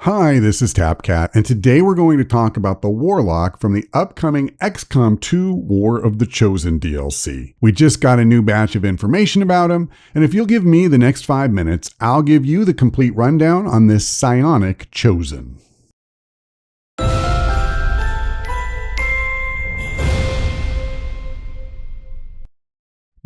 Hi, this is TapCat, and today we're going to talk about the Warlock from the upcoming XCOM 2 War of the Chosen DLC. We just got a new batch of information about him, and if you'll give me the next 5 minutes, I'll give you the complete rundown on this psionic Chosen.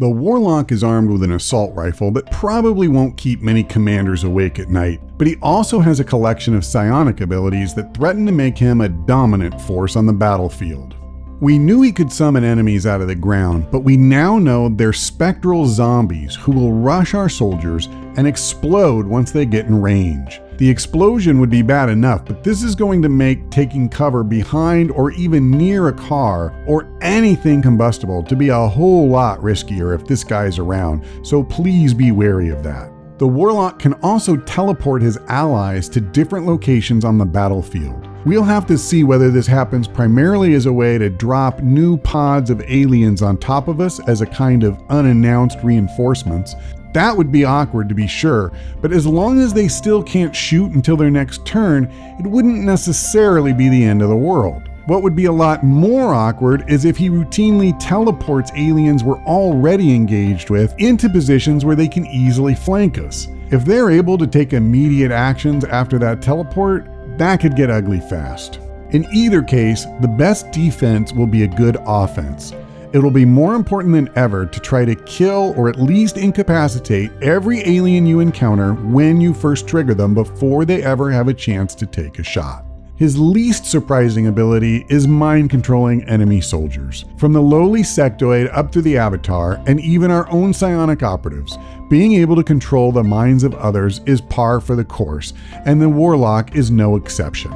The Warlock is armed with an assault rifle that probably won't keep many commanders awake at night, but he also has a collection of psionic abilities that threaten to make him a dominant force on the battlefield. We knew he could summon enemies out of the ground, but we now know they're spectral zombies who will rush our soldiers and explode once they get in range. The explosion would be bad enough, but this is going to make taking cover behind or even near a car or anything combustible to be a whole lot riskier if this guy's around, so please be wary of that. The Warlock can also teleport his allies to different locations on the battlefield. We'll have to see whether this happens primarily as a way to drop new pods of aliens on top of us as a kind of unannounced reinforcements. That would be awkward to be sure, but as long as they still can't shoot until their next turn, it wouldn't necessarily be the end of the world. What would be a lot more awkward is if he routinely teleports aliens we're already engaged with into positions where they can easily flank us. If they're able to take immediate actions after that teleport, that could get ugly fast. In either case, the best defense will be a good offense. It'll be more important than ever to try to kill or at least incapacitate every alien you encounter when you first trigger them before they ever have a chance to take a shot. His least surprising ability is mind controlling enemy soldiers. From the lowly sectoid up to the Avatar and even our own psionic operatives, being able to control the minds of others is par for the course, and the Warlock is no exception.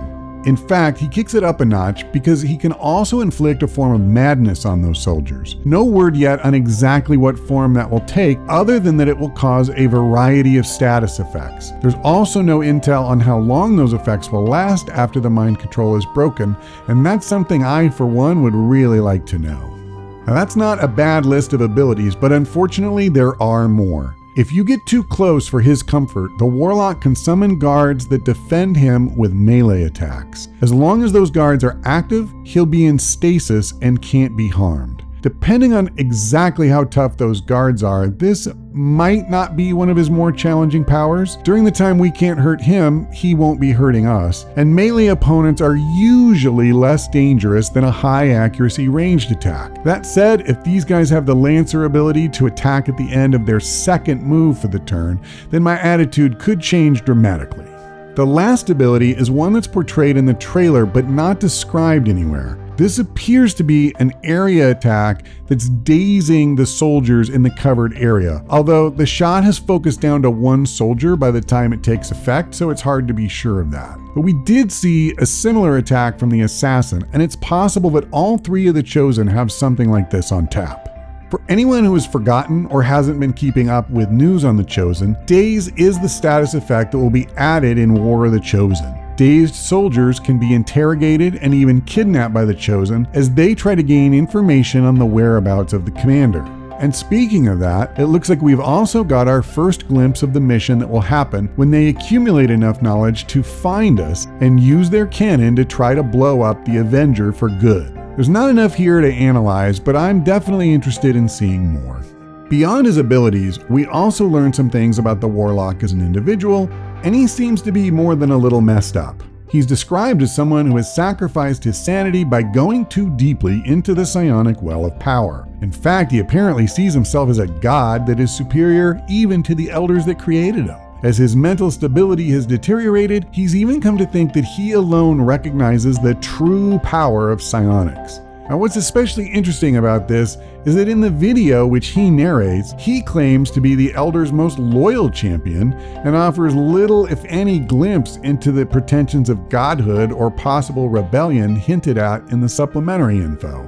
In fact, he kicks it up a notch because he can also inflict a form of madness on those soldiers. No word yet on exactly what form that will take, other than that it will cause a variety of status effects. There's also no intel on how long those effects will last after the mind control is broken, and that's something I, for one, would really like to know. Now, that's not a bad list of abilities, but unfortunately there are more. If you get too close for his comfort, the Warlock can summon guards that defend him with melee attacks. As long as those guards are active, he'll be in stasis and can't be harmed. Depending on exactly how tough those guards are, this might not be one of his more challenging powers. During the time we can't hurt him, he won't be hurting us, and melee opponents are usually less dangerous than a high accuracy ranged attack. That said, if these guys have the Lancer ability to attack at the end of their second move for the turn, then my attitude could change dramatically. The last ability is one that's portrayed in the trailer but not described anywhere. This appears to be an area attack that's dazing the soldiers in the covered area, although the shot has focused down to one soldier by the time it takes effect, so it's hard to be sure of that. But we did see a similar attack from the assassin, and it's possible that all three of the Chosen have something like this on tap. For anyone who has forgotten or hasn't been keeping up with news on the Chosen, Daze is the status effect that will be added in War of the Chosen. Dazed soldiers can be interrogated and even kidnapped by the Chosen as they try to gain information on the whereabouts of the commander. And speaking of that, it looks like we've also got our first glimpse of the mission that will happen when they accumulate enough knowledge to find us and use their cannon to try to blow up the Avenger for good. There's not enough here to analyze, but I'm definitely interested in seeing more. Beyond his abilities, we also learn some things about the Warlock as an individual, and he seems to be more than a little messed up. He's described as someone who has sacrificed his sanity by going too deeply into the psionic well of power. In fact, he apparently sees himself as a god that is superior even to the elders that created him. As his mental stability has deteriorated, he's even come to think that he alone recognizes the true power of psionics. Now, what's especially interesting about this is that in the video which he narrates, he claims to be the Elder's most loyal champion and offers little, if any, glimpse into the pretensions of godhood or possible rebellion hinted at in the supplementary info.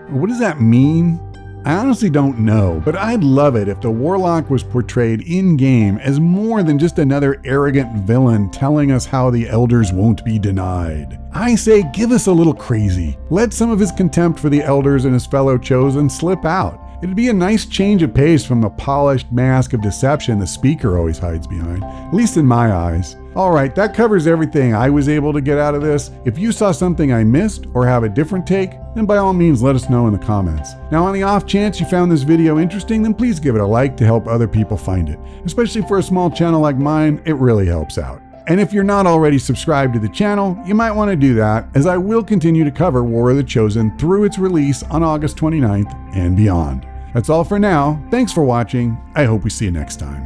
What does that mean? I honestly don't know, but I'd love it if the Warlock was portrayed in-game as more than just another arrogant villain telling us how the Elders won't be denied. I say give us a little crazy. Let some of his contempt for the Elders and his fellow Chosen slip out. It'd be a nice change of pace from the polished mask of deception the speaker always hides behind, at least in my eyes. Alright, that covers everything I was able to get out of this. If you saw something I missed or have a different take, then by all means let us know in the comments. Now on the off chance you found this video interesting, then please give it a like to help other people find it. Especially for a small channel like mine, it really helps out. And if you're not already subscribed to the channel, you might want to do that, as I will continue to cover War of the Chosen through its release on August 29th and beyond. That's all for now. Thanks for watching. I hope we see you next time.